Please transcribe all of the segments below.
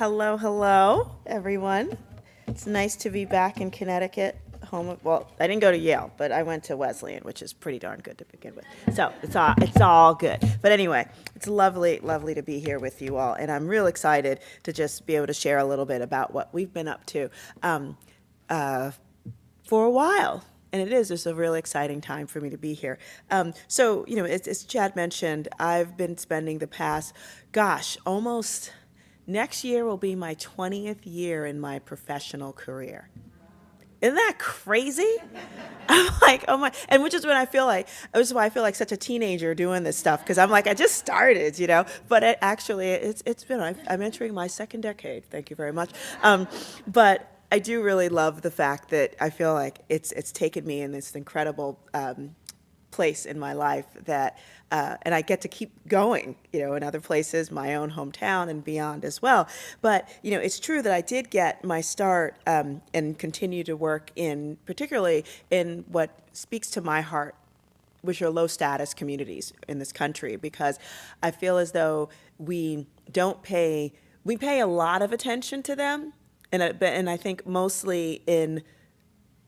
Hello, hello, everyone. It's nice to be back in Connecticut. Well, I didn't go to Yale, but I went to Wesleyan, which is pretty darn good to begin with. So it's all good. But anyway, it's lovely, lovely to be here with you all, and I'm real excited to just be able to share a little bit about what we've been up to for a while. And it is just a really exciting time for me to be here. As Chad mentioned, I've been spending the past, almost next year will be my 20th year in my professional career. Isn't that crazy? I'm like, oh my, and which is when I feel like, which is why I feel like such a teenager doing this stuff, because I'm like, I just started. But it's been, I'm entering my second decade. Thank you very much. But I do really love the fact that I feel like it's taken me in this incredible place in my life that, and I get to keep going, in other places, my own hometown and beyond as well. But, it's true that I did get my start and continue to work particularly in what speaks to my heart, which are low status communities in this country, because I feel as though we pay a lot of attention to them, and I think mostly in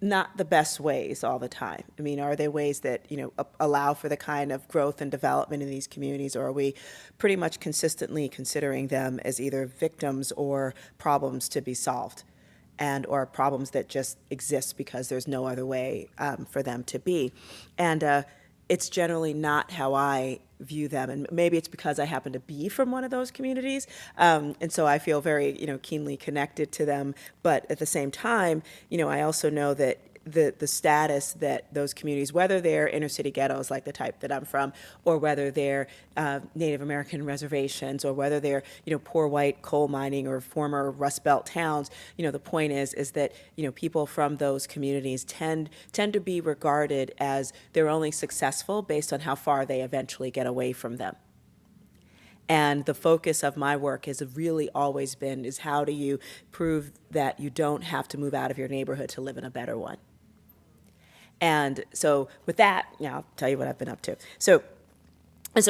not the best ways all the time. I mean, are there ways that, allow for the kind of growth and development in these communities, or are we pretty much consistently considering them as either victims or problems to be solved, or problems that just exist because there's no other way for them to be? And it's generally not how I view them, and maybe it's because I happen to be from one of those communities, and so I feel very, keenly connected to them. But at the same time, I also know that the status that those communities, whether they're inner city ghettos like the type that I'm from, or whether they're Native American reservations, or whether they're poor white coal mining or former Rust Belt towns, the point is that people from those communities tend to be regarded as they're only successful based on how far they eventually get away from them. And the focus of my work has really always been is how do you prove that you don't have to move out of your neighborhood to live in a better one. And so with that, I'll tell you what I've been up to. So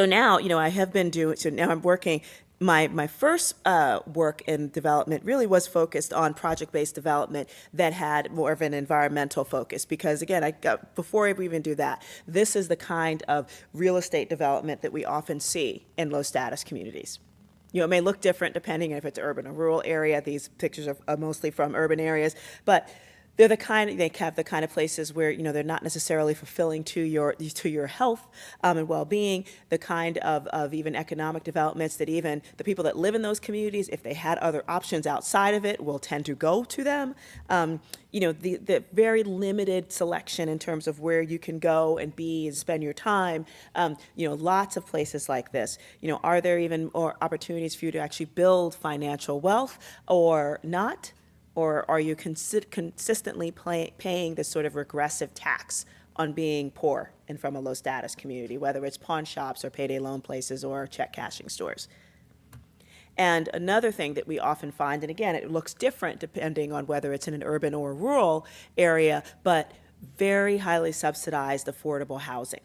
now, I have been now I'm working, my first work in development really was focused on project-based development that had more of an environmental focus, because again, before I even do that, this is the kind of real estate development that we often see in low status communities. It may look different depending on if it's urban or rural area. These pictures are mostly from urban areas, but they have the kind of places where they're not necessarily fulfilling to your health and well-being. The kind of even economic developments that even the people that live in those communities, if they had other options outside of it, will tend to go to them. The very limited selection in terms of where you can go and be and spend your time. Lots of places like this. Are there even more opportunities for you to actually build financial wealth or not? Or are you consistently paying this sort of regressive tax on being poor and from a low status community, whether it's pawn shops or payday loan places or check cashing stores? And another thing that we often find, and again, it looks different depending on whether it's in an urban or rural area, but very highly subsidized affordable housing.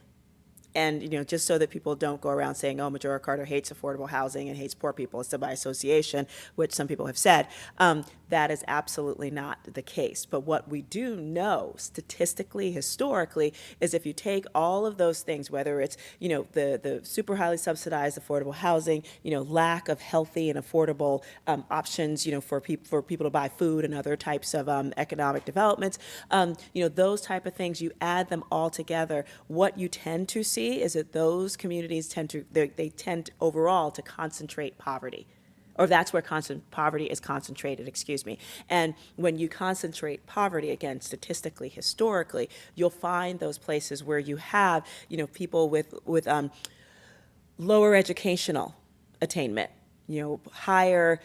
And, just so that people don't go around saying, oh, Majora Carter hates affordable housing and hates poor people, so by association, which some people have said, that is absolutely not the case. But what we do know statistically, historically, is if you take all of those things, whether it's, the super highly subsidized affordable housing, lack of healthy and affordable options, for people to buy food and other types of economic developments, those type of things, you add them all together, what you tend to see is that those communities tend overall to concentrate poverty, or that's where poverty is concentrated, excuse me. And when you concentrate poverty, again, statistically, historically, you'll find those places where you have, people with lower educational attainment, higher,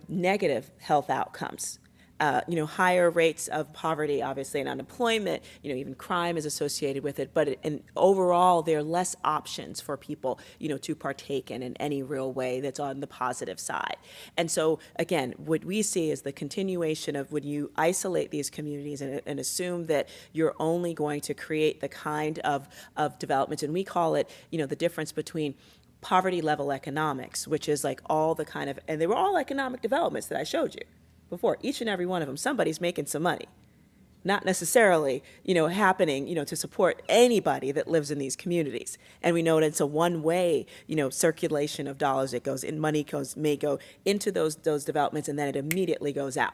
negative health outcomes, higher rates of poverty, obviously, and unemployment, even crime is associated with it, but overall, there are less options for people, to partake in any real way that's on the positive side. And so, again, what we see is the continuation of when you isolate these communities and assume that you're only going to create the kind of development, and we call it, the difference between poverty level economics, which is like all the kind of, and they were all economic developments that I showed you before. Each and every one of them, somebody's making some money. Not necessarily, happening, to support anybody that lives in these communities. And we know that it's a one-way, circulation of dollars. It goes in, money may go into those developments, and then it immediately goes out.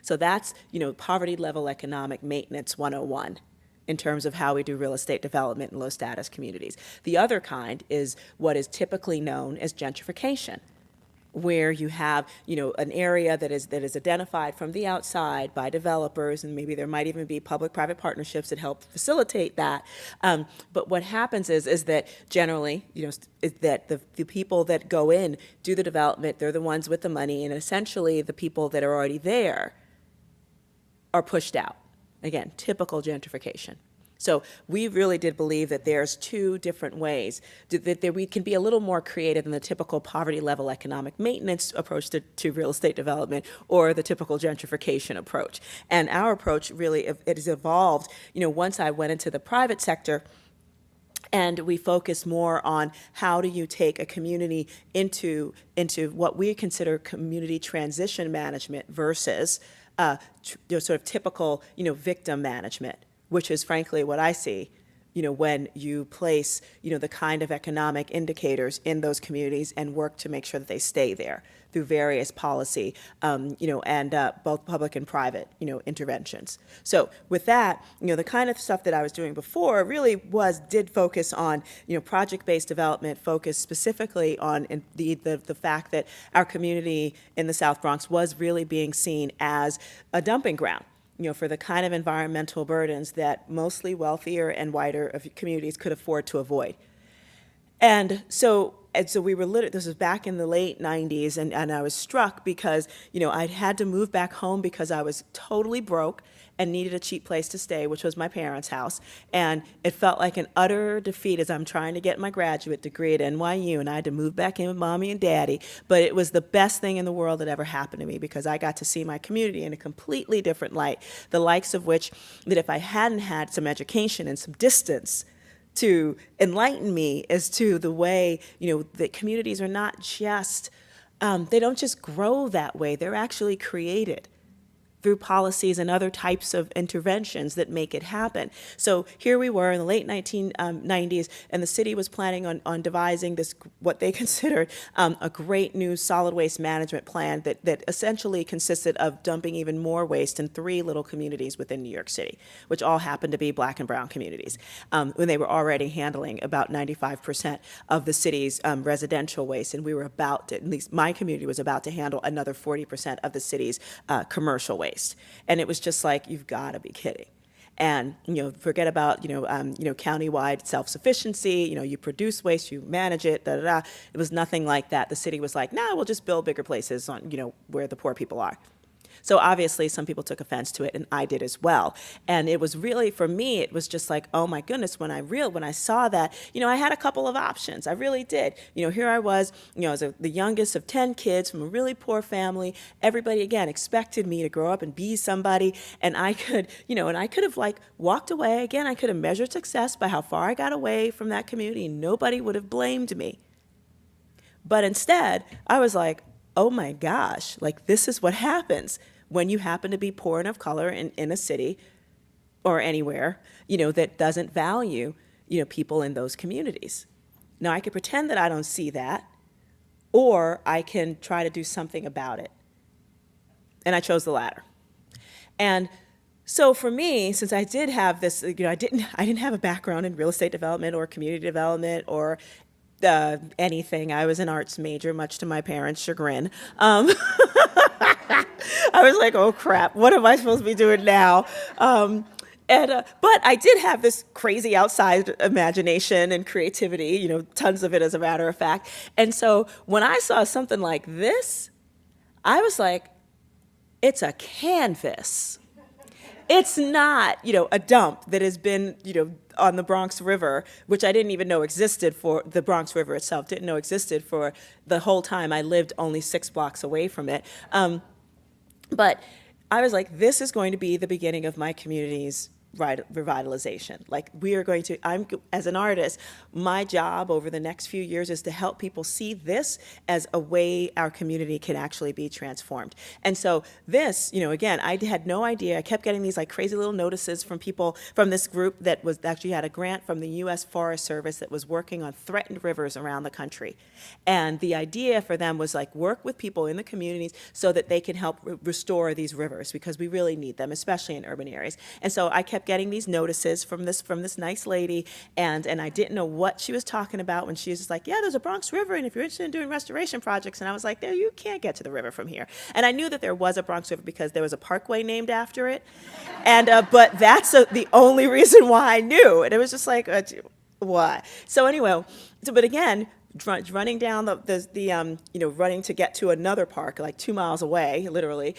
So that's, poverty level economic maintenance 101 in terms of how we do real estate development in low status communities. The other kind is what is typically known as gentrification, where you have, an area that is identified from the outside by developers, and maybe there might even be public-private partnerships that help facilitate that. But what happens is that generally, is that the people that go in, do the development, they're the ones with the money, and essentially the people that are already there are pushed out. Again, typical gentrification. So we really did believe that there's two different ways that we can be a little more creative than the typical poverty level economic maintenance approach to real estate development or the typical gentrification approach. And our approach really, it has evolved, once I went into the private sector, and we focus more on how do you take a community into what we consider community transition management versus sort of typical, victim management, which is frankly what I see, when you place, the kind of economic indicators in those communities and work to make sure that they stay there through various policy, and both public and private, interventions. So with that, the kind of stuff that I was doing before really did focus on, project-based development, focused specifically on the fact that our community in the South Bronx was really being seen as a dumping ground, for the kind of environmental burdens that mostly wealthier and whiter communities could afford to avoid. And so we were this was back in the late 90s, and I was struck because, I'd had to move back home because I was totally broke and needed a cheap place to stay, which was my parents' house. And it felt like an utter defeat as I'm trying to get my graduate degree at NYU, and I had to move back in with mommy and daddy. But it was the best thing in the world that ever happened to me because I got to see my community in a completely different light, the likes of which that if I hadn't had some education and some distance to enlighten me as to the way, that communities are not just, they don't just grow that way, they're actually created through policies and other types of interventions that make it happen. So here we were in the late 1990s, and the city was planning on devising this, what they considered a great new solid waste management plan that essentially consisted of dumping even more waste in 3 little communities within New York City, which all happened to be Black and brown communities, when they were already handling about 95% of the city's residential waste, and we were about to, at least my community was about to handle another 40% of the city's commercial waste. And it was just like, you've got to be kidding. And, forget about, countywide self-sufficiency, you produce waste, you manage it, da, da, da. It was nothing like that. The city was like, nah, we'll just build bigger places on, where the poor people are. So obviously some people took offense to it, and I did as well. And it was really, for me, it was just like, oh my goodness, when I saw that, I had a couple of options. I really did. Here I was, as the youngest of 10 kids from a really poor family. Everybody, again, expected me to grow up and be somebody. And I could, and I could have walked away. Again, I could have measured success by how far I got away from that community, and nobody would have blamed me. But instead, I was like, oh my gosh, this is what happens when you happen to be poor and of color in a city or anywhere, that doesn't value, people in those communities. Now, I can pretend that I don't see that, or I can try to do something about it. And I chose the latter. And so for me, since I did have this, I didn't have a background in real estate development or community development or anything. I was an arts major, much to my parents' chagrin. I was like, oh crap, what am I supposed to be doing now? But I did have this crazy outside imagination and creativity, tons of it as a matter of fact. And so when I saw something like this, I was like, it's a canvas. It's not, a dump that has been, on the Bronx River, which I didn't even know existed for the Bronx River itself, didn't know existed for the whole time I lived only 6 blocks away from it. But I was like, this is going to be the beginning of my community's revitalization. Like we are going to, as an artist, my job over the next few years is to help people see this as a way our community can actually be transformed. And so this, again, I had no idea. I kept getting these like crazy little notices from people from this group that was actually had a grant from the U.S. Forest Service that was working on threatened rivers around the country. And the idea for them was like work with people in the communities so that they can help restore these rivers because we really need them, especially in urban areas. And so I kept getting these notices from this nice lady, and I didn't know what she was talking about when she was just like, yeah, there's a Bronx River, and if you're interested in doing restoration projects, and I was like, there, you can't get to the river from here. And I knew that there was a Bronx River because there was a parkway named after it, and but that's the only reason why I knew, and it was just like, why? So anyway, but again, running down running to get to another park like 2 miles away, literally,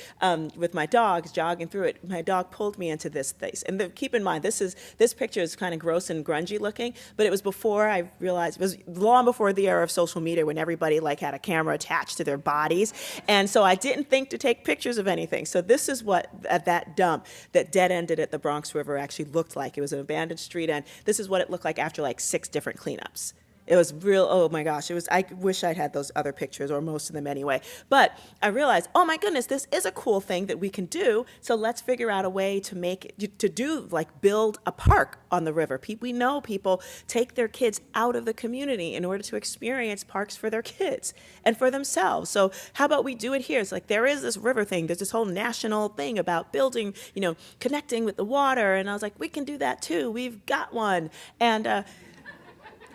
with my dogs, jogging through it. My dog pulled me into this place. And keep in mind, this picture is kind of gross and grungy looking, but it was before I realized, it was long before the era of social media when everybody like had a camera attached to their bodies. And so I didn't think to take pictures of anything. So this is what that dump that dead-ended at the Bronx River actually looked like. It was an abandoned street end. This is what it looked like after like 6 different cleanups. It was real, oh my gosh, I wish I'd had those other pictures, or most of them anyway. But I realized, oh my goodness, this is a cool thing that we can do, so let's figure out a way to build a park on the river. We know people take their kids out of the community in order to experience parks for their kids and for themselves. So how about we do it here? It's like there is this river thing, there's this whole national thing about building, connecting with the water, and I was like, we can do that too, we've got one. And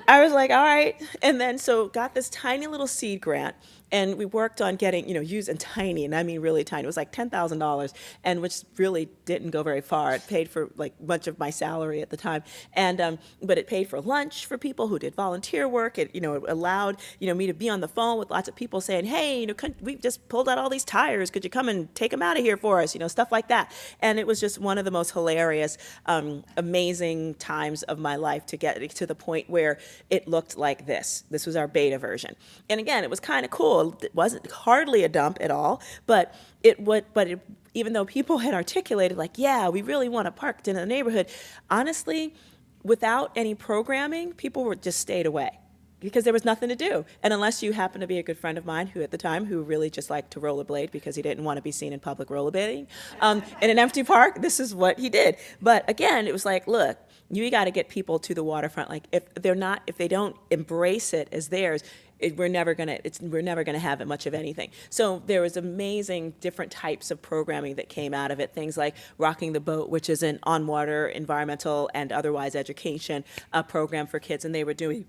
I was like, all right. And then so got this tiny little seed grant, and we worked on getting, using tiny, and I mean really tiny. It was like $10,000, and which really didn't go very far. It paid for like much of my salary at the time, and but it paid for lunch for people who did volunteer work. It it allowed me to be on the phone with lots of people saying, hey, we just pulled out all these tires. Could you come and take them out of here for us? Stuff like that. And it was just one of the most hilarious, amazing times of my life to get to the point where it looked like this. This was our beta version, and again, it was kind of cool. It wasn't hardly a dump at all, but even though people had articulated like, yeah, we really want a park in the neighborhood, honestly, without any programming, people were just stayed away because there was nothing to do. And unless you happen to be a good friend of mine who at the time who really just liked to rollerblade because he didn't want to be seen in public rollerblading in an empty park, this is what he did. But again, it was like, look, you got to get people to the waterfront. Like if they don't embrace it as theirs, we're never gonna have much of anything. So there was amazing different types of programming that came out of it. Things like Rocking the Boat, which is an on-water environmental and otherwise education program for kids, and they were doing,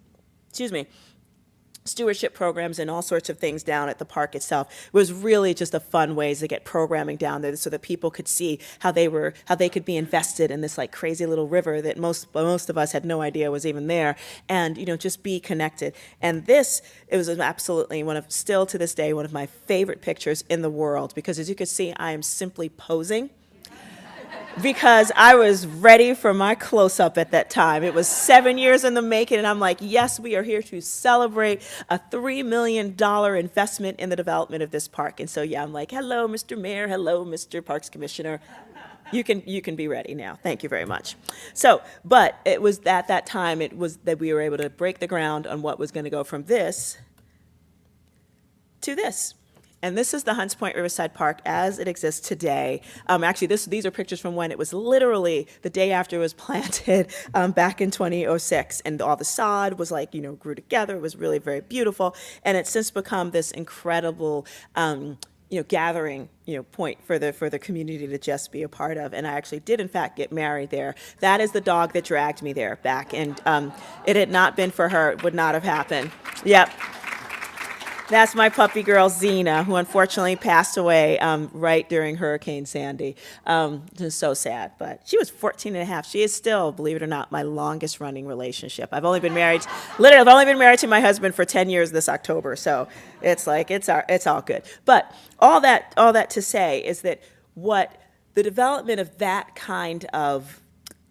stewardship programs and all sorts of things down at the park itself. It was really just a fun ways to get programming down there so that people could see how they could be invested in this like crazy little river that most of us had no idea was even there, and just be connected. And it was absolutely still to this day one of my favorite pictures in the world, because as you can see, I am simply posing because I was ready for my close-up at that time. It was 7 years in the making, and I'm like, yes, we are here to celebrate a $3 million investment in the development of this park. And so, yeah, I'm like, hello, Mr. Mayor, hello, Mr. Parks Commissioner. You can be ready now. Thank you very much. So, but it was at that time, it was that we were able to break the ground on what was going to go from this to this. And this is the Hunts Point Riverside Park as it exists today. Actually, these are pictures from when it was literally the day after it was planted back in 2006. And all the sod was like, grew together. It was really very beautiful. And it's since become this incredible gathering point for the community to just be a part of. And I actually did in fact get married there. That is the dog that dragged me there back. And it had not been for her, it would not have happened. Yep. That's my puppy girl, Zena, who unfortunately passed away right during Hurricane Sandy. Just so sad, but she was 14 and a half. She is still, believe it or not, my longest running relationship. I've only been married to my husband for 10 years this October, so it's like, it's all good. But all that to say is that what the development of that kind of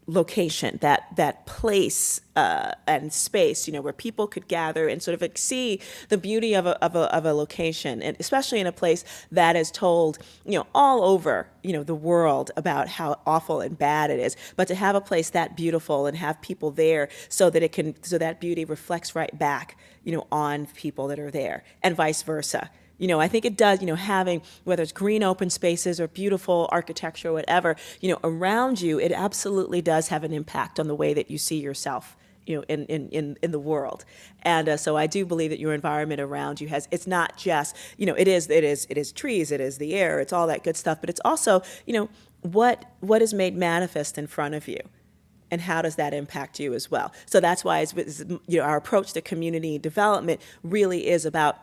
location, that place and space, where people could gather and sort of like see the beauty of a location, and especially in a place that is told, all over, the world about how awful and bad it is. But to have a place that beautiful and have people there so that beauty reflects right back, on people that are there, and vice versa. I think it does, having, whether it's green open spaces or beautiful architecture or whatever, around you, it absolutely does have an impact on the way that you see yourself, in the world. And so I do believe that your environment around you it's not just, it is trees, it is the air, it's all that good stuff, but it's also, what is made manifest in front of you. And how does that impact you as well? So that's why our approach to community development really is about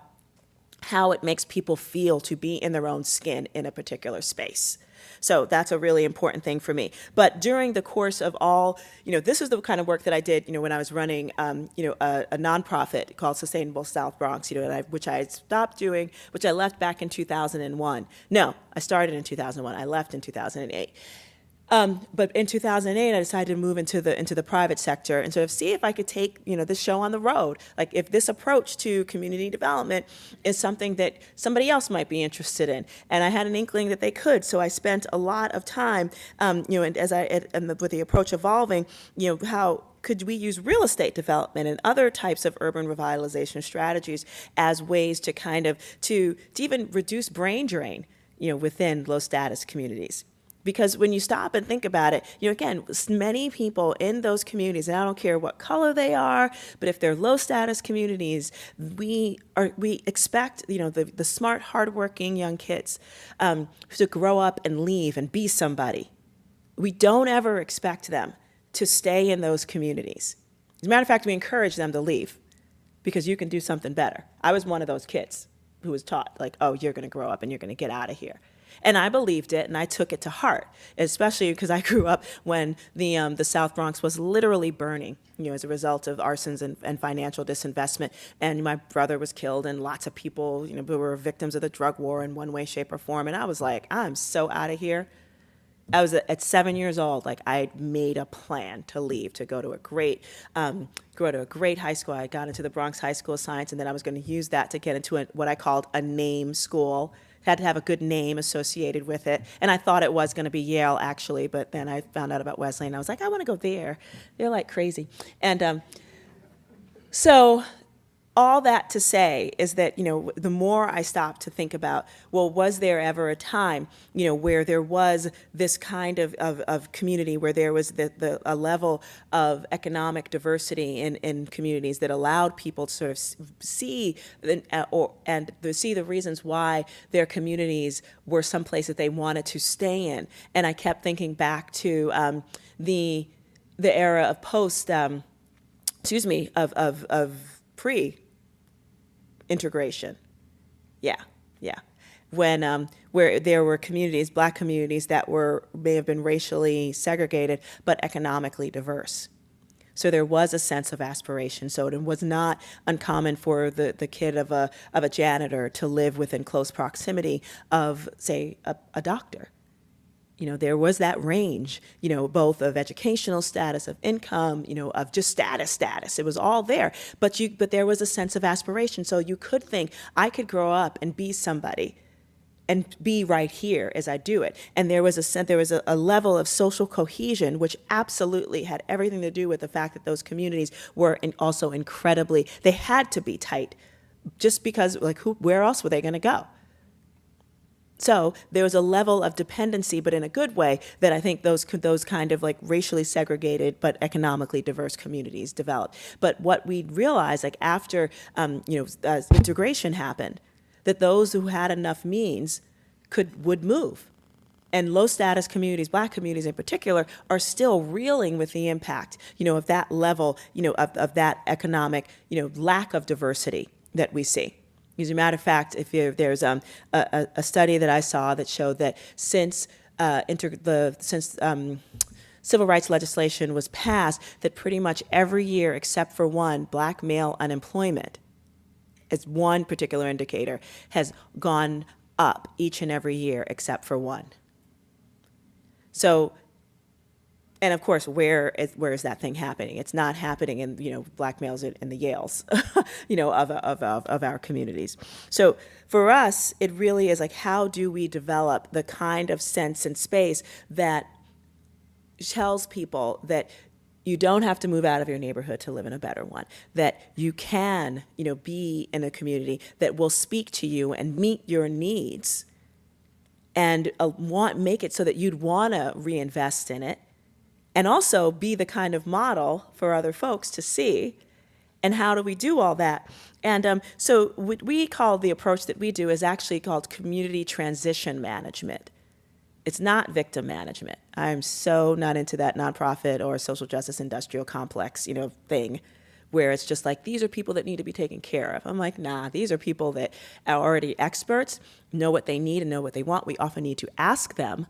how it makes people feel to be in their own skin in a particular space. So that's a really important thing for me. But during the course of all, this is the kind of work that I did, when I was running, a nonprofit called Sustainable South Bronx, which I stopped doing, which I left back in 2001. No, I started in 2001. I left in 2008. But in 2008, I decided to move into the private sector and sort of see if I could take, this show on the road. Like if this approach to community development is something that somebody else might be interested in. And I had an inkling that they could. So I spent a lot of time, and with the approach evolving, how could we use real estate development and other types of urban revitalization strategies as ways to kind of, to even reduce brain drain, within low status communities. Because when you stop and think about it, again, many people in those communities, and I don't care what color they are, but if they're low status communities, we expect, the smart, hardworking young kids to grow up and leave and be somebody. We don't ever expect them to stay in those communities. As a matter of fact, we encourage them to leave because you can do something better. I was one of those kids who was taught, like, oh, you're going to grow up and you're going to get out of here. And I believed it, and I took it to heart, especially because I grew up when the South Bronx was literally burning, as a result of arsons and financial disinvestment. And my brother was killed, and lots of people, who were victims of the drug war in one way, shape, or form. And I was like, I'm so out of here. I was at 7 years old, like I made a plan to leave, to go to a great high school. I got into the Bronx High School of Science, and then I was going to use that to get into what I called a name school. Had to have a good name associated with it. And I thought it was going to be Yale, actually, but then I found out about Wesleyan. I was like, I want to go there. They're like crazy. And so all that to say is that, the more I stopped to think about, well, was there ever a time, where there was this kind of community, where there was a level of economic diversity in communities that allowed people to sort of see and see the reasons why their communities were someplace that they wanted to stay in. And I kept thinking back to the era of pre-integration. Yeah. When where there were communities, black communities that may have been racially segregated, but economically diverse. So there was a sense of aspiration. So it was not uncommon for the kid of a janitor to live within close proximity of, say, a doctor. There was that range, both of educational status, of income, of just status. It was all there. But there was a sense of aspiration. So you could think, I could grow up and be somebody and be right here as I do it. And there was a level of social cohesion, which absolutely had everything to do with the fact that those communities were also incredibly, they had to be tight, just because, where else were they going to go? So there was a level of dependency, but in a good way, that I think those kind of racially segregated but economically diverse communities developed. But what we realized, after integration happened, that those who had enough means would move. And low status communities, black communities in particular, are still reeling with the impact, of that level, of that economic, lack of diversity that we see. As a matter of fact, there's a study that I saw that showed that since civil rights legislation was passed, that pretty much every year except for one, black male unemployment, as one particular indicator, has gone up each and every year except for one. So And of course, where is that thing happening? It's not happening in, black males in the Yales, of our communities. So for us, it really is like, how do we develop the kind of sense and space that tells people that you don't have to move out of your neighborhood to live in a better one, that you can, be in a community that will speak to you and meet your needs, and make it so that you'd want to reinvest in it, and also be the kind of model for other folks to see. And how do we do all that? And so what we call the approach that we do is actually called community transition management. It's not victim management. I'm so not into that nonprofit or social justice industrial complex, thing, where it's just like, these are people that need to be taken care of. I'm like, nah, these are people that are already experts, know what they need and know what they want. We often need to ask them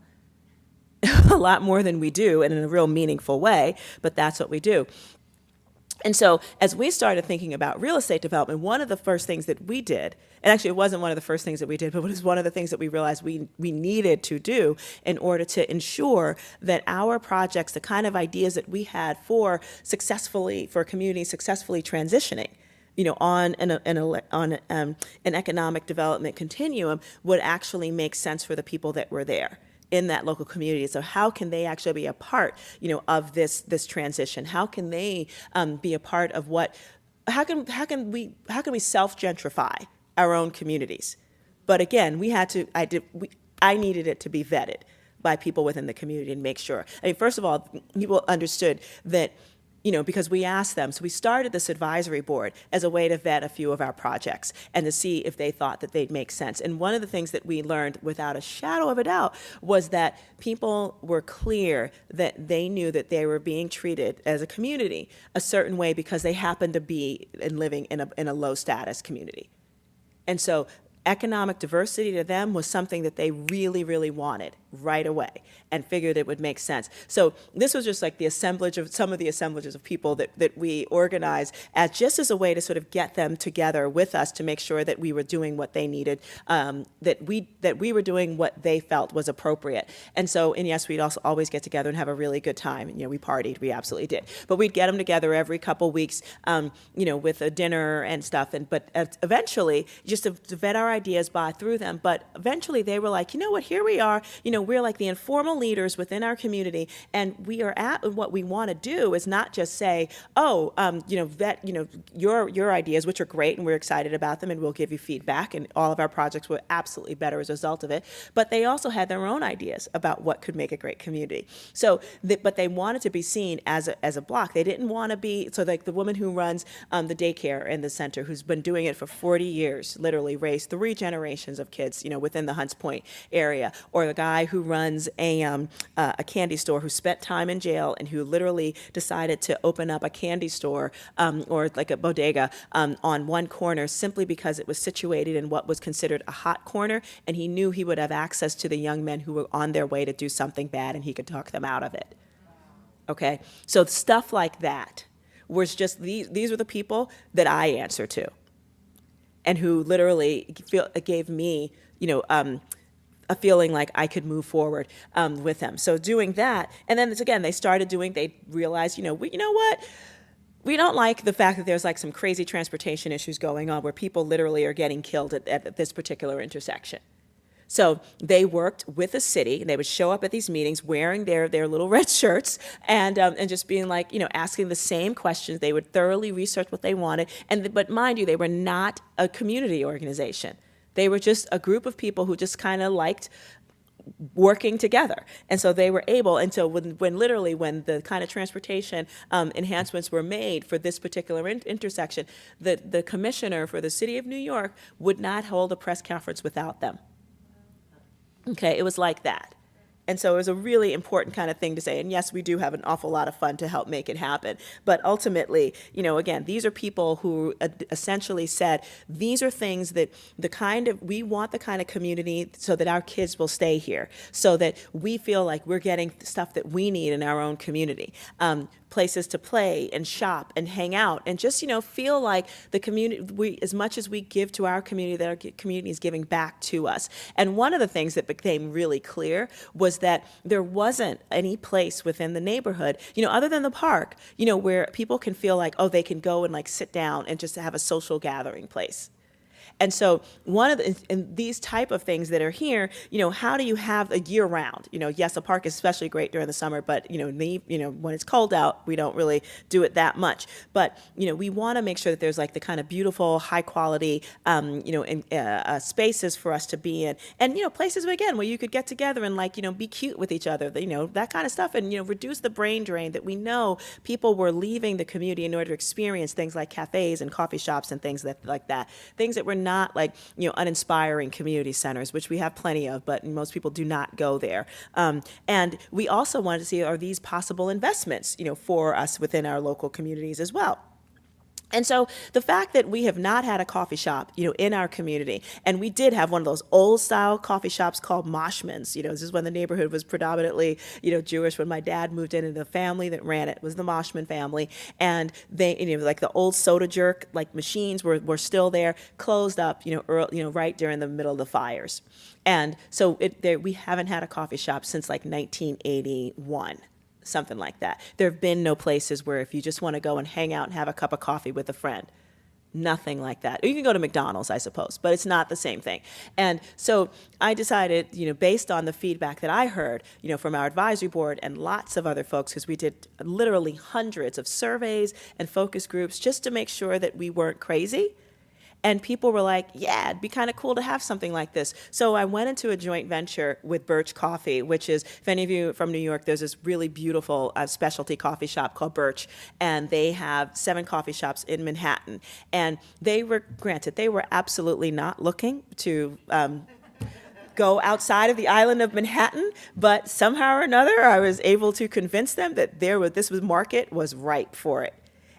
a lot more than we do, and in a real meaningful way, but that's what we do. And so as we started thinking about real estate development, one of the first things that we did, and actually it wasn't one of the first things that we did, but it was one of the things that we realized we needed to do in order to ensure that our projects, the kind of ideas that we had for communities successfully transitioning, on an economic development continuum, would actually make sense for the people that were there in that local community. So how can they actually be a part, of this transition? How can they be a part of how can we self-gentrify our own communities? But again, I needed it to be vetted by people within the community and make sure. I mean, first of all, people understood that, because we asked them. So we started this advisory board as a way to vet a few of our projects and to see if they thought that they'd make sense. And one of the things that we learned without a shadow of a doubt was that people were clear that they knew that they were being treated as a community a certain way because they happened to be living in a low status community. And so economic diversity to them was something that they really, really wanted right away and figured it would make sense. So this was just like some of the assemblages of people that we organized as a way to sort of get them together with us to make sure that we were doing what they needed, that we were doing what they felt was appropriate. And yes, we'd also always get together and have a really good time. And, we partied, we absolutely did. But we'd get them together every couple weeks, with a dinner and stuff. But eventually, just to vet our ideas through them. But eventually they were like, what, here we are, we're like the informal leaders within our community, and we are what we want to do is not just say, vet, your ideas, which are great, and we're excited about them, and we'll give you feedback, and all of our projects were absolutely better as a result of it. But they also had their own ideas about what could make a great community. So, but they wanted to be seen as a block. They didn't want to be, so like the woman who runs the daycare in the center, who's been doing it for 40 years, literally raised 3 generations of kids, within the Hunts Point area, or the guy who runs a candy store who spent time in jail and who literally decided to open up a candy store or like a bodega on one corner simply because it was situated in what was considered a hot corner, and he knew he would have access to the young men who were on their way to do something bad, and he could talk them out of it. Okay, so stuff like that was just these were the people that I answer to, and who literally gave me, a feeling like I could move forward with them. So doing that, and then again, they realized, you know what? We don't like the fact that there's like some crazy transportation issues going on where people literally are getting killed at this particular intersection. So they worked with the city, and they would show up at these meetings wearing their little red shirts and just being like, asking the same questions. They would thoroughly research what they wanted. But mind you, they were not a community organization. They were just a group of people who just kind of liked working together. And so they were able, and so when the kind of transportation enhancements were made for this particular intersection, the commissioner for the city of New York would not hold a press conference without them. Okay, it was like that. And so it was a really important kind of thing to say. And yes, we do have an awful lot of fun to help make it happen. But ultimately, again, these are people who essentially said, these are things that we want the kind of community so that our kids will stay here, so that we feel like we're getting stuff that we need in our own community. Places to play and shop and hang out and just, feel like the community, as much as we give to our community, that our community is giving back to us. And one of the things that became really clear was that there wasn't any place within the neighborhood, other than the park, where people can feel like, oh, they can go and like sit down and just have a social gathering place. And so one of and these type of things that are here, how do you have a year round? Yes, a park is especially great during the summer, but when it's cold out, we don't really do it that much. But we want to make sure that there's like the kind of beautiful, high quality, spaces for us to be in, and places again where you could get together and like be cute with each other, that kind of stuff, and reduce the brain drain that we know people were leaving the community in order to experience things like cafes and coffee shops and things like that, things that were not like uninspiring community centers, which we have plenty of, but most people do not go there. And we also wanted to see, are these possible investments for us within our local communities as well. And so the fact that we have not had a coffee shop, in our community, and we did have one of those old style coffee shops called Moshman's, this is when the neighborhood was predominantly, Jewish. When my dad moved in, and the family that ran it was the Moshman family. And they, like the old soda jerk, like machines were still there, closed up, right during the middle of the fires. And so we haven't had a coffee shop since like 1981. Something like that. There have been no places where if you just want to go and hang out and have a cup of coffee with a friend, nothing like that. You can go to McDonald's, I suppose, but it's not the same thing. And so I decided, based on the feedback that I heard, from our advisory board and lots of other folks, because we did literally hundreds of surveys and focus groups just to make sure that we weren't crazy. And people were like, yeah, it'd be kind of cool to have something like this. So I went into a joint venture with Birch Coffee, which is, if any of you from New York, there's this really beautiful specialty coffee shop called Birch. And they have 7 coffee shops in Manhattan. And they were absolutely not looking to go outside of the island of Manhattan. But somehow or another, I was able to convince them that this market was ripe for it.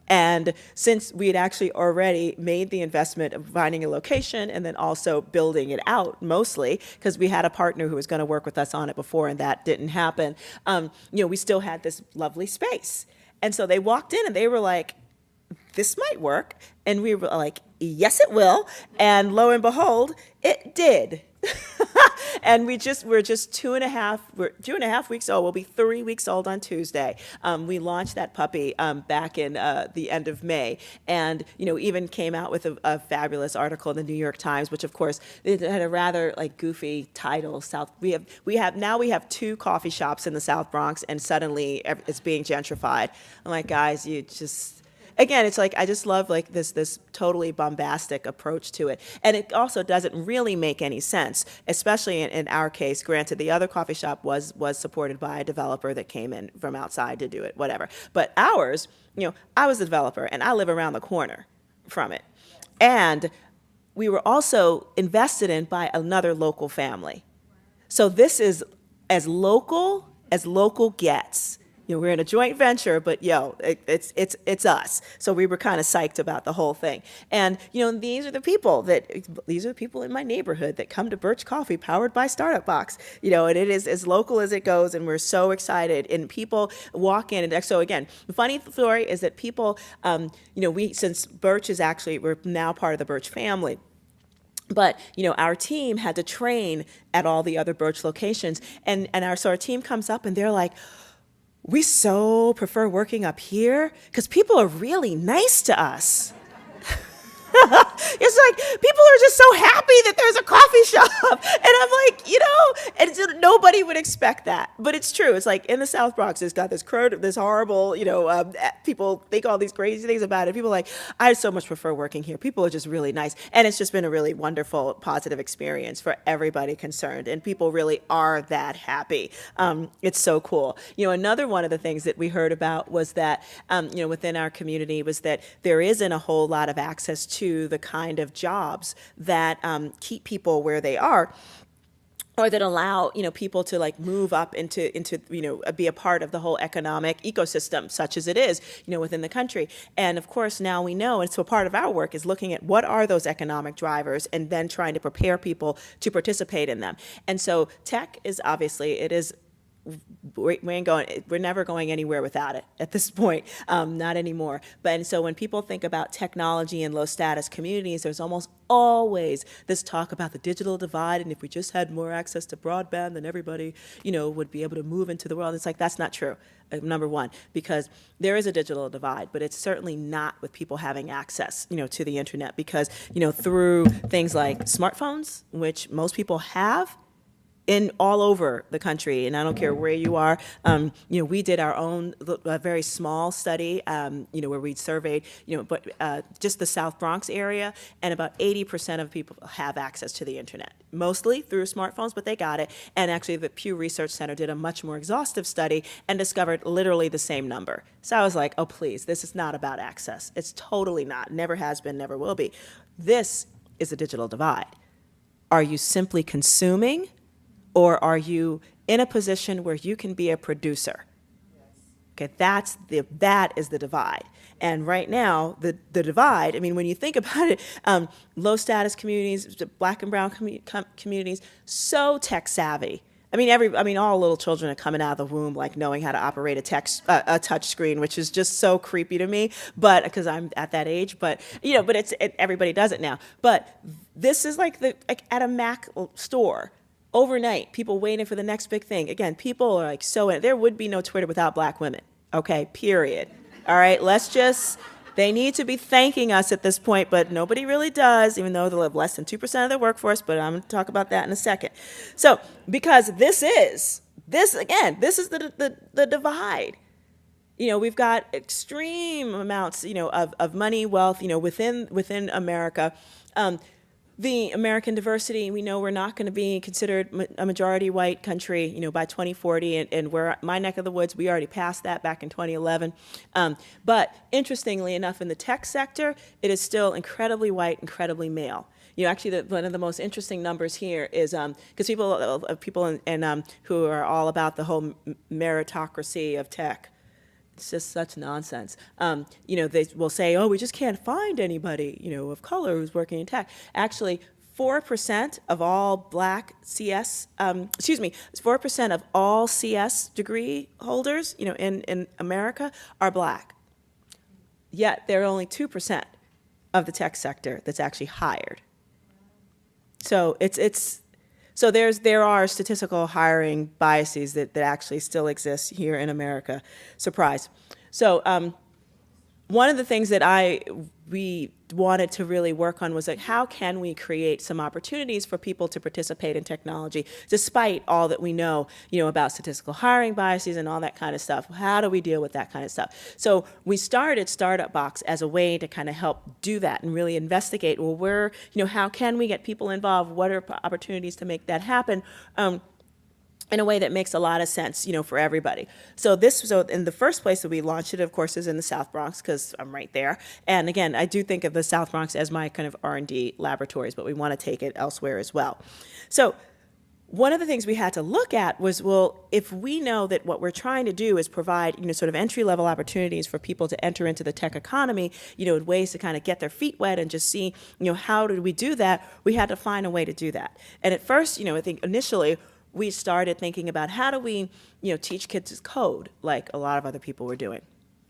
And since we had actually already made the investment of finding a location and then also building it out mostly, because we had a partner who was going to work with us on it before and that didn't happen, we still had this lovely space. And so they walked in and they were like, this might work. And we were like, yes, it will. And lo and behold, it did. And we're just 2.5 weeks old. We'll be 3 weeks old on Tuesday. We launched that puppy back in the end of May, and even came out with a fabulous article in the New York Times, which of course it had a rather like goofy title. We have 2 coffee shops in the South Bronx, and suddenly it's being gentrified. I'm like, guys, you just. Again, it's like I just love like this totally bombastic approach to it, and it also doesn't really make any sense, especially in our case. Granted, the other coffee shop was supported by a developer that came in from outside to do it, whatever. But ours, I was the developer, and I live around the corner from it, and we were also invested in by another local family. So this is as local gets. We're in a joint venture, but it's us. So we were kind of psyched about the whole thing. And these are the people in my neighborhood that come to Birch Coffee, powered by Startup Box. And it is as local as it goes, and we're so excited. And people walk in, and so again, the funny story is that people, since Birch we're now part of the Birch family. But, our team had to train at all the other Birch locations, and our team comes up and they're like, we so prefer working up here because people are really nice to us. It's like people are just so happy that there's a coffee shop. And I'm like, and so nobody would expect that. But it's true. It's like in the South Bronx, it's got this horrible, people think all these crazy things about it. People are like, I so much prefer working here. People are just really nice. And it's just been a really wonderful, positive experience for everybody concerned. And people really are that happy. It's so cool. Another one of the things that we heard about was that, within our community was that there isn't a whole lot of access to the kind of jobs that keep people where they are, or that allow people to like move up into be a part of the whole economic ecosystem, such as it is within the country. And of course now we know, and so part of our work is looking at what are those economic drivers, and then trying to prepare people to participate in them. And so tech is obviously, it is we ain't going, we're never going anywhere without it at this point, not anymore. But and so when people think about technology in low status communities, there's almost always this talk about the digital divide, and if we just had more access to broadband, then everybody, would be able to move into the world. It's like, that's not true, number one, because there is a digital divide, but it's certainly not with people having access, to the internet, because, through things like smartphones, which most people have, in all over the country, and I don't care where you are. We did our own very small study, where we surveyed, just the South Bronx area, and about 80% of people have access to the internet, mostly through smartphones, but they got it. And actually, the Pew Research Center did a much more exhaustive study and discovered literally the same number. So I was like, oh, please, this is not about access. It's totally not. Never has been, never will be. This is a digital divide. Are you simply consuming? Or are you in a position where you can be a producer? Okay, that is the divide. And right now, the divide, I mean, when you think about it, low status communities, Black and brown communities, so tech savvy. I mean, all little children are coming out of the womb like knowing how to operate a touch screen, which is just so creepy to me. But because I'm at that age, but everybody does it now. But this is like at a Mac store. Overnight, people waiting for the next big thing. Again, people are like there would be no Twitter without Black women. Okay, period. All right, they need to be thanking us at this point, but nobody really does, even though they'll have less than 2% of their workforce, but I'm going to talk about that in a second. So, because this is the divide. We've got extreme amounts, of money, wealth, within America. The American diversity, we know we're not going to be considered a majority white country, by 2040, and we're my neck of the woods. We already passed that back in 2011. But interestingly enough, in the tech sector, it is still incredibly white, incredibly male. Actually, one of the most interesting numbers here is because people who are all about the whole meritocracy of tech. It's just such nonsense. They will say, oh, we just can't find anybody, of color who's working in tech. Actually, 4% of all Black CS, 4% of all CS degree holders, in America are Black. Yet there are only 2% of the tech sector that's actually hired. So So there are statistical hiring biases that actually still exist here in America. Surprise. So one of the things that we wanted to really work on was like, how can we create some opportunities for people to participate in technology, despite all that we know, about statistical hiring biases and all that kind of stuff. How do we deal with that kind of stuff? So we started Startup Box as a way to kind of help do that and really investigate, well, how can we get people involved? What are opportunities to make that happen? In a way that makes a lot of sense, for everybody. So in the first place that we launched it, of course, is in the South Bronx, because I'm right there. And again, I do think of the South Bronx as my kind of R&D laboratories, but we want to take it elsewhere as well. So one of the things we had to look at was, well, if we know that what we're trying to do is provide, sort of entry-level opportunities for people to enter into the tech economy, ways to kind of get their feet wet and just see, how did we do that? We had to find a way to do that. And at first, I think initially, we started thinking about how do we, teach kids code like a lot of other people were doing.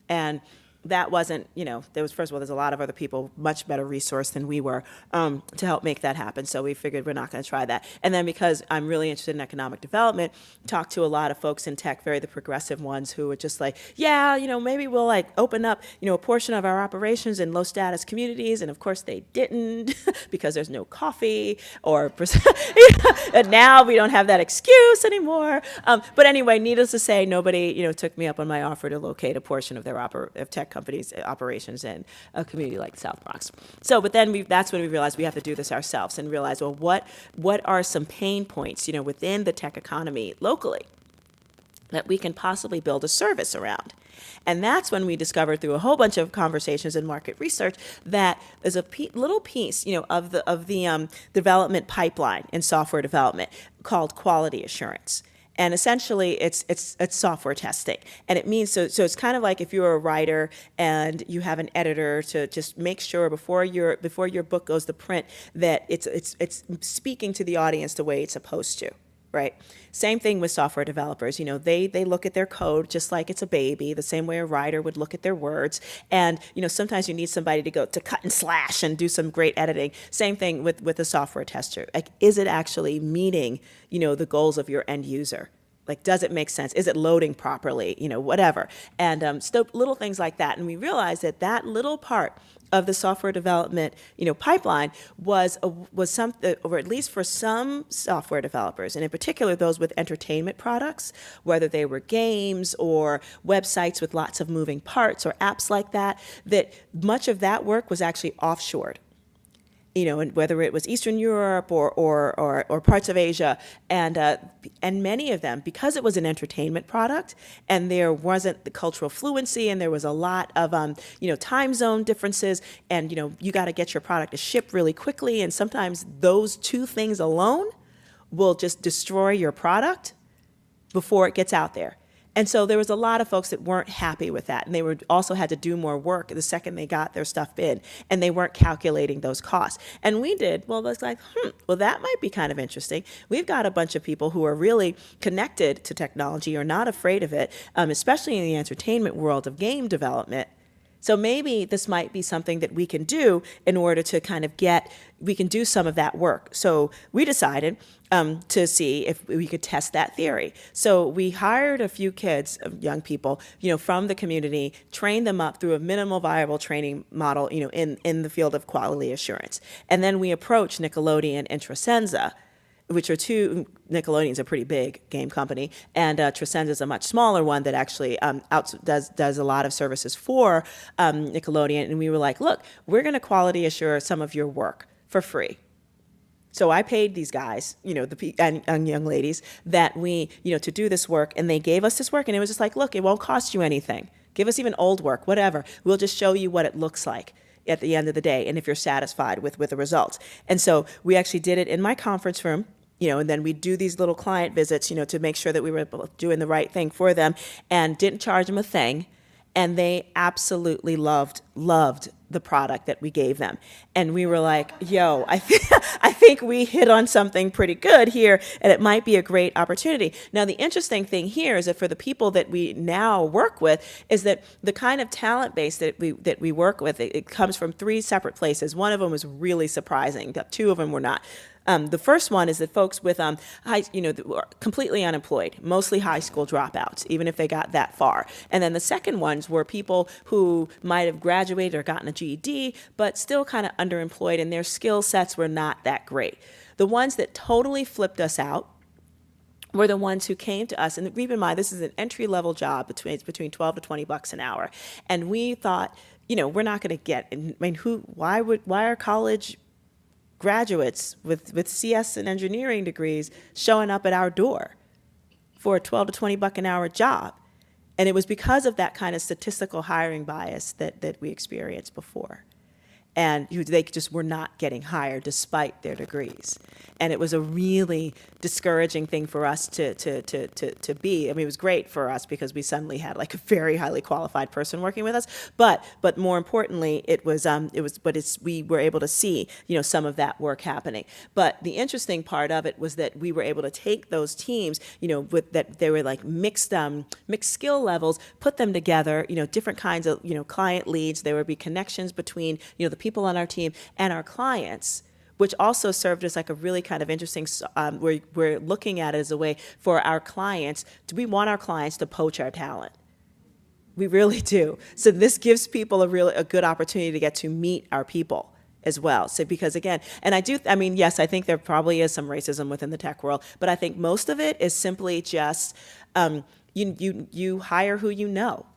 And that wasn't, first of all, there's a lot of other people much better resourced than we were to help make that happen. So we figured we're not going to try that. And then because I'm really interested in economic development, talked to a lot of folks in tech, the progressive ones who were just like, yeah, maybe we'll open up, a portion of our operations in low status communities. And of course they didn't because there's no coffee and now we don't have that excuse anymore. But anyway, needless to say, nobody, took me up on my offer to locate a portion of their of tech companies' operations in a community like South Bronx. So, but then that's when we realized we have to do this ourselves and realize, well, what are some pain points, within the tech economy locally that we can possibly build a service around? And that's when we discovered through a whole bunch of conversations and market research that there's a little piece, of the development pipeline in software development called quality assurance. And essentially, it's software testing, and it means so it's kind of like if you're a writer and you have an editor to just make sure before your book goes to print that it's speaking to the audience the way it's supposed to. right? Same thing with software developers. They look at their code just like it's a baby, the same way a writer would look at their words. And, sometimes you need somebody to go to cut and slash and do some great editing. Same thing with a software tester. Like, is it actually meeting, the goals of your end user? Like, does it make sense? Is it loading properly? Whatever. And little things like that. And we realized that little part of the software development, pipeline was something, or at least for some software developers, and in particular those with entertainment products, whether they were games or websites with lots of moving parts or apps like that, that much of that work was actually offshored. And whether it was Eastern Europe or parts of Asia, and many of them, because it was an entertainment product, and there wasn't the cultural fluency, and there was a lot of time zone differences, and you got to get your product to ship really quickly, and sometimes those two things alone will just destroy your product before it gets out there. And so there was a lot of folks that weren't happy with that, and they also had to do more work the second they got their stuff in, and they weren't calculating those costs. And we did, well, it's like, well, that might be kind of interesting. We've got a bunch of people who are really connected to technology, or not afraid of it, especially in the entertainment world of game development. So maybe this might be something that we can do in order to kind of we can do some of that work. So we decided to see if we could test that theory. So we hired a few kids, young people, from the community, trained them up through a minimal viable training model, in the field of quality assurance. And then we approached Nickelodeon and Tresenza, which are Nickelodeon's a pretty big game company, and Tresenza's a much smaller one that actually does a lot of services for Nickelodeon. And we were like, look, we're going to quality assure some of your work for free. So I paid these guys, and young ladies, that to do this work, and they gave us this work, and it was just like, look, it won't cost you anything. Give us even old work, whatever. We'll just show you what it looks like at the end of the day, and if you're satisfied with the results. And so we actually did it in my conference room. And then we'd do these little client visits, to make sure that we were doing the right thing for them, and didn't charge them a thing. And they absolutely loved the product that we gave them. And we were like, yo, I think we hit on something pretty good here, and it might be a great opportunity. Now, the interesting thing here is that for the people that we now work with, is that the kind of talent base that we work with, it comes from three separate places. One of them was really surprising. Two of them were not. The first one is that folks with completely unemployed, mostly high school dropouts, even if they got that far. And then the second ones were people who might have graduated or gotten a GED, but still kind of underemployed, and their skill sets were not that great. The ones that totally flipped us out were the ones who came to us, and keep in mind, this is an entry-level job between $12 to $20 an hour. And we thought, we're not going to get, why are college graduates with CS and engineering degrees showing up at our door for a $12 to $20 an hour job? And it was because of that kind of statistical hiring bias that we experienced before. And they just were not getting hired despite their degrees. And it was a really discouraging thing for us to be. I mean, it was great for us because we suddenly had like a very highly qualified person working with us. But more importantly, we were able to see, some of that work happening. But the interesting part of it was that we were able to take those teams, with that they were like mixed skill levels, put them together, different kinds of, client leads. There would be connections between, the people on our team and our clients, which also served as like a really kind of interesting, we're looking at it as a way for our clients, we want our clients to poach our talent. We really do. So this gives people a good opportunity to get to meet our people as well. So because again, yes, I think there probably is some racism within the tech world, but I think most of it is simply just, you hire who you know.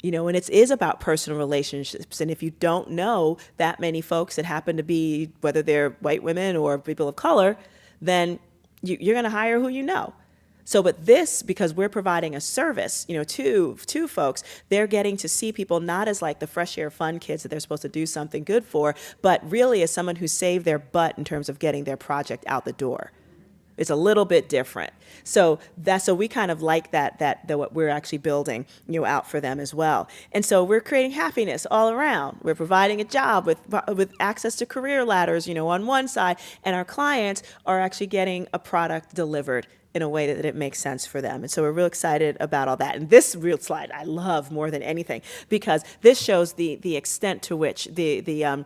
And it is about personal relationships. And if you don't know that many folks that happen to be, whether they're white women or people of color, then you're going to hire who you know. So, but this, because we're providing a service, to folks, they're getting to see people not as like the fresh air fun kids that they're supposed to do something good for, but really as someone who saved their butt in terms of getting their project out the door. It's a little bit different. So we kind of like that what we're actually building, out for them as well. And so we're creating happiness all around. We're providing a job with access to career ladders, on one side, and our clients are actually getting a product delivered in a way that it makes sense for them. And so we're real excited about all that. And this real slide I love more than anything, because this shows the extent to which the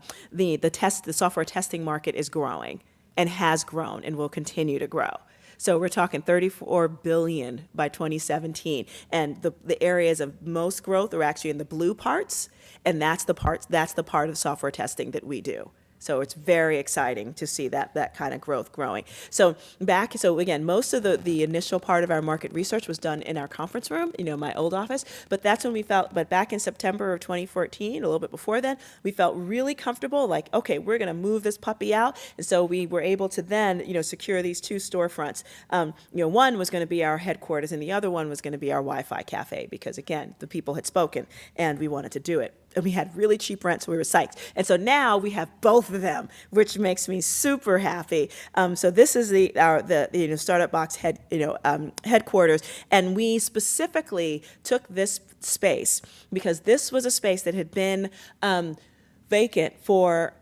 software testing market is growing and has grown and will continue to grow. So we're talking 34 billion by 2017, and the areas of most growth are actually in the blue parts, and that's the part of software testing that we do. So it's very exciting to see that kind of growth growing. So again, most of the initial part of our market research was done in our conference room, my old office, but that's when but back in September of 2014, a little bit before then, we felt really comfortable, like, okay, we're gonna move this puppy out. And so we were able to then, secure these two storefronts. One was gonna be our headquarters and the other one was gonna be our Wi-Fi cafe, because again, the people had spoken and we wanted to do it. And we had really cheap rent, so we were psyched. And so now we have both of them, which makes me super happy. So this is the Startup Box headquarters, and we specifically took this space because this was a space that had been vacant for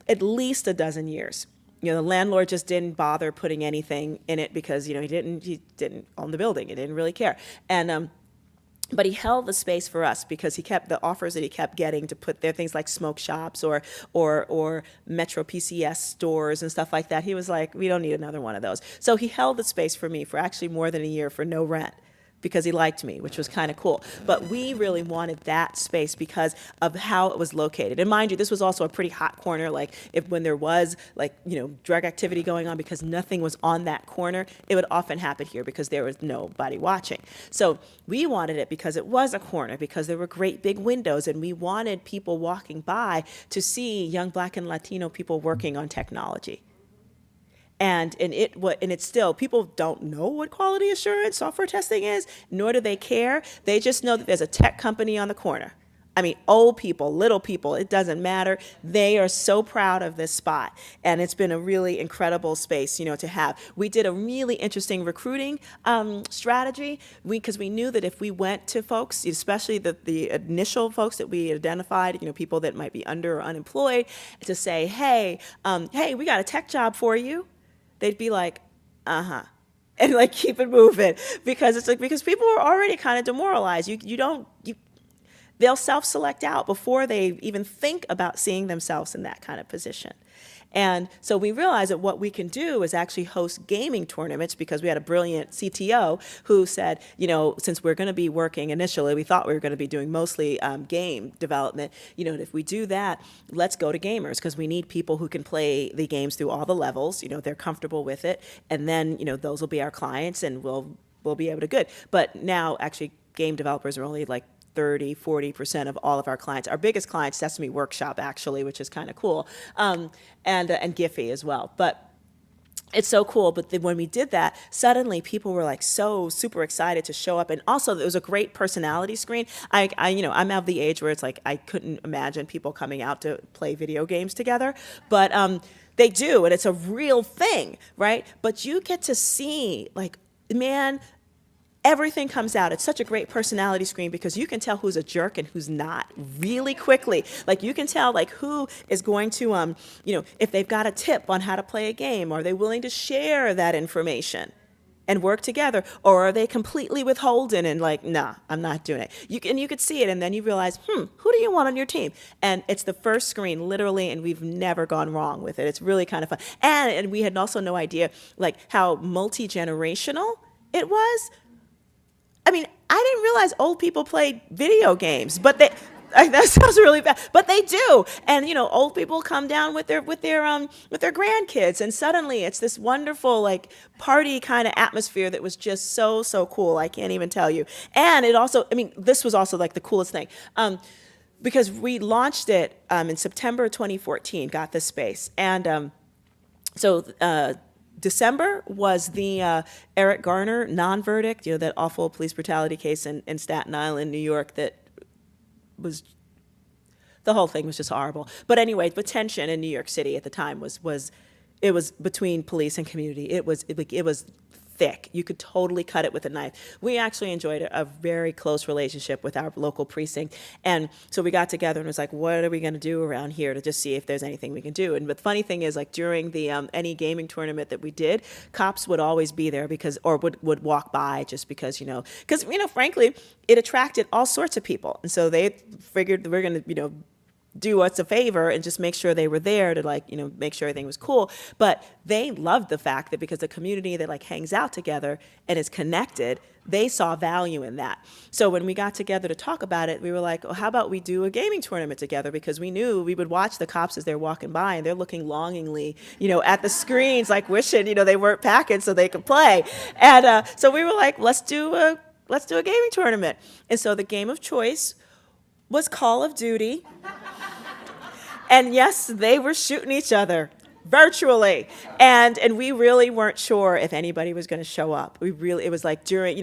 at least a dozen years. The landlord just didn't bother putting anything in it because he didn't own the building. He didn't really care. And but he held the space for us because he kept the offers that he kept getting to put there, things like smoke shops or Metro PCS stores and stuff like that. He was like, we don't need another one of those. So he held the space for me for actually more than a year for no rent, because he liked me, which was kind of cool. But we really wanted that space because of how it was located. And mind you, this was also a pretty hot corner, when there was drug activity going on, because nothing was on that corner, it would often happen here because there was nobody watching. So we wanted it because it was a corner, because there were great big windows, and we wanted people walking by to see young Black and Latino people working on technology. And it's still, people don't know what quality assurance software testing is, nor do they care. They just know that there's a tech company on the corner. I mean, old people, little people, it doesn't matter. They are so proud of this spot. And it's been a really incredible space, to have. We did a really interesting recruiting strategy, because we knew that if we went to folks, especially the initial folks that we identified, people that might be under or unemployed, to say, hey, we got a tech job for you. They'd be like, and keep it moving, because because people are already kind of demoralized. They'll self-select out before they even think about seeing themselves in that kind of position. And so we realized that what we can do is actually host gaming tournaments, because we had a brilliant CTO who said, since we're going to be working initially, we thought we were going to be doing mostly game development, if we do that, let's go to gamers, because we need people who can play the games through all the levels, they're comfortable with it. And then, those will be our clients, and we'll be able to good. But now actually game developers are only 30-40% of all of our clients. Our biggest client, Sesame Workshop, actually, which is kind of cool, and Giphy as well. But it's so cool. But then when we did that, suddenly people were so super excited to show up. And also there was a great personality screen. I'm of the age where it's I couldn't imagine people coming out to play video games together, but they do, and it's a real thing, right? But you get to see man, everything comes out. It's such a great personality screen, because you can tell who's a jerk and who's not really quickly. You can tell who is going to, if they've got a tip on how to play a game, are they willing to share that information and work together, or are they completely withholding and nah, I'm not doing it. You could see it, and then you realize, who do you want on your team? And it's the first screen, literally, and we've never gone wrong with it. It's really kind of fun. And we had also no idea how multi-generational it was. I mean, I didn't realize old people played video games, but that sounds really bad, but they do. And old people come down with their grandkids, and suddenly it's this wonderful party kind of atmosphere that was just so cool. I can't even tell you. And it also, this was also the coolest thing, because we launched it in September 2014. Got this space, and December was the Eric Garner non-verdict, that awful police brutality case in Staten Island, New York, that was, the whole thing was just horrible. But anyway, the tension in New York City at the time was it was between police and community. It was thick. You could totally cut it with a knife. We actually enjoyed a very close relationship with our local precinct. And so we got together and was like, what are we going to do around here to just see if there's anything we can do? And the funny thing is, like, during the any gaming tournament that we did, cops would always be there or would walk by just because, frankly, it attracted all sorts of people. And so they figured we're going to, do us a favor and just make sure they were there to make sure everything was cool. But they loved the fact that because the community that hangs out together and is connected, they saw value in that. So when we got together to talk about it, we were like, well, how about we do a gaming tournament together? Because we knew we would watch the cops as they're walking by and they're looking longingly, at the screens, wishing, they weren't packing so they could play. And so we were like, let's do a gaming tournament. And so the game of choice was Call of Duty. And yes, they were shooting each other virtually. And we really weren't sure if anybody was going to show up. It was during,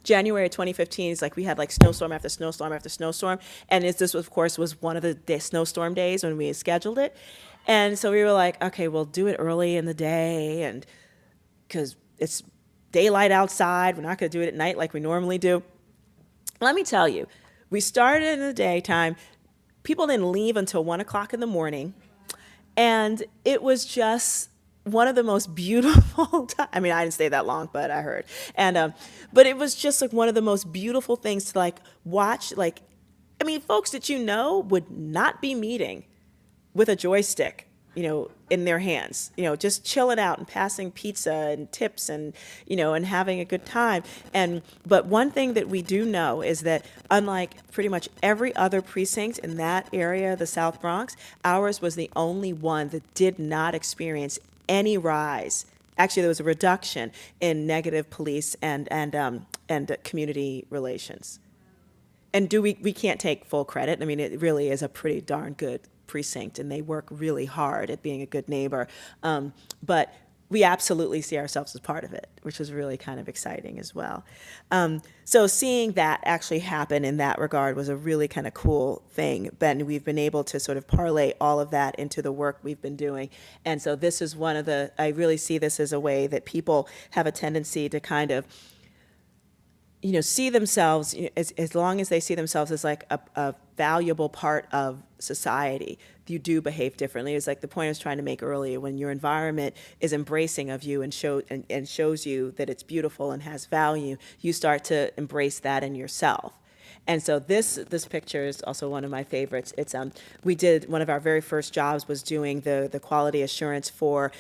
January of 2015, it's we had snowstorm after snowstorm after snowstorm. And this, of course, was one of the snowstorm days when we scheduled it. And so we were like, okay, we'll do it early in the day. And because it's daylight outside, we're not going to do it at night like we normally do. Let me tell you, we started in the daytime. People didn't leave until 1 o'clock in the morning. And it was just one of the most beautiful I didn't stay that long, but I heard. And but it was just one of the most beautiful things to watch. Folks that would not be meeting with a joystick, in their hands, just chilling out and passing pizza and tips and, and having a good time. But one thing that we do know is that unlike pretty much every other precinct in that area, the South Bronx, ours was the only one that did not experience any rise. Actually, there was a reduction in negative police and community relations. And we can't take full credit. It really is a pretty darn good precinct, and they work really hard at being a good neighbor. But we absolutely see ourselves as part of it, which is really kind of exciting as well. So seeing that actually happen in that regard was a really kind of cool thing. But we've been able to sort of parlay all of that into the work we've been doing. And so this is I really see this as a way that people have a tendency to kind of see themselves, as long as they see themselves as a valuable part of society, you do behave differently. It's the point I was trying to make earlier. When your environment is embracing of you and shows you that it's beautiful and has value, you start to embrace that in yourself. And so this picture is also one of my favorites. It's we did one of our very first jobs was doing the quality assurance for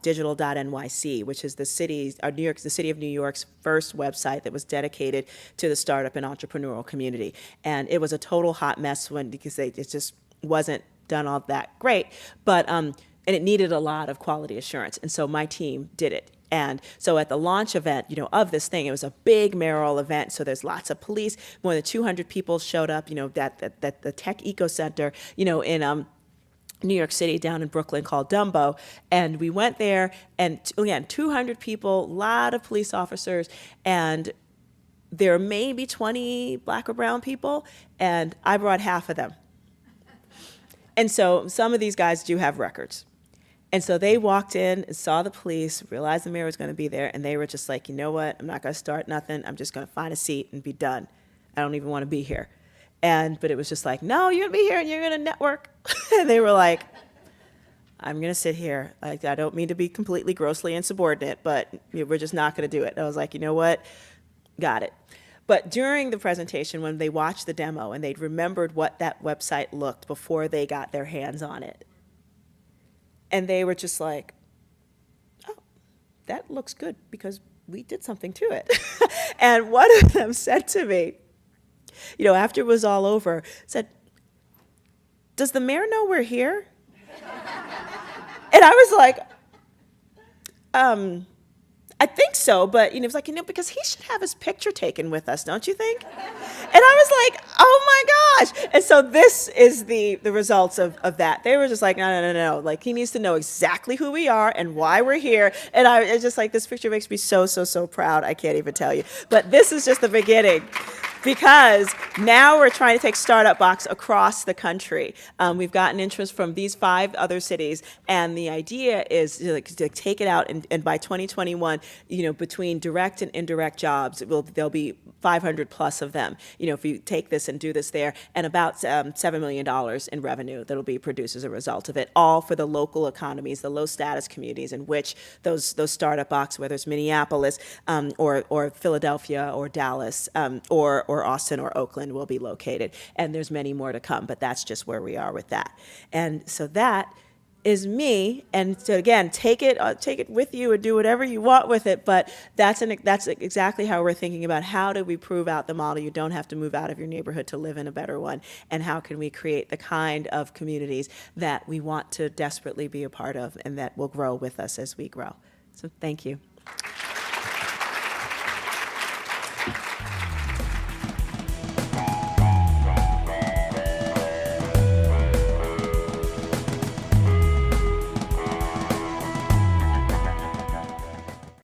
digital.nyc, which is the city of New York's first website that was dedicated to the startup and entrepreneurial community. And it was a total hot mess because it just wasn't done all that great, but and it needed a lot of quality assurance. And so my team did it. And so at the launch event, of this thing, it was a big mayoral event. So there's lots of police. More than 200 people showed up. That the tech eco center, in New York City, down in Brooklyn, called Dumbo. And we went there, and again, 200 people, a lot of police officers, and there may be 20 black or brown people, and I brought half of them. And so some of these guys do have records. And so they walked in and saw the police, realized the mayor was going to be there, and they were just like, you know what, I'm not going to start nothing. I'm just going to find a seat and be done. I don't even want to be here. But it was just like, no, you're going to be here and you're going to network. And they were like, I'm going to sit here. I don't mean to be completely grossly insubordinate, but we're just not going to do it. And I was like, you know what, got it. But during the presentation, when they watched the demo and they'd remembered what that website looked before they got their hands on it, and they were just like, oh, that looks good because we did something to it. And one of them said to me, after it was all over, said, does the mayor know we're here? And I was like, I think so, but it was like, because he should have his picture taken with us, don't you think? And I was like, oh my gosh. And so this is the results of that. They were just like, no. He needs to know exactly who we are and why we're here. And it's just this picture makes me so proud. I can't even tell you. But this is just the beginning. because now we're trying to take Startup Box across the country. We've gotten interest from these 5 other cities, and the idea is to take it out, and by 2021, between direct and indirect jobs, there'll be 500 plus of them. If you take this and do this there, and about $7 million in revenue that'll be produced as a result of it, all for the local economies, the low status communities in which those Startup Box, whether it's Minneapolis or Philadelphia or Dallas or Austin or Oakland, will be located. And there's many more to come, but that's just where we are with that. And so that is me. And so again, take it with you and do whatever you want with it. But that's exactly how we're thinking about how do we prove out the model. You don't have to move out of your neighborhood to live in a better one. And how can we create the kind of communities that we want to desperately be a part of and that will grow with us as we grow. So thank you.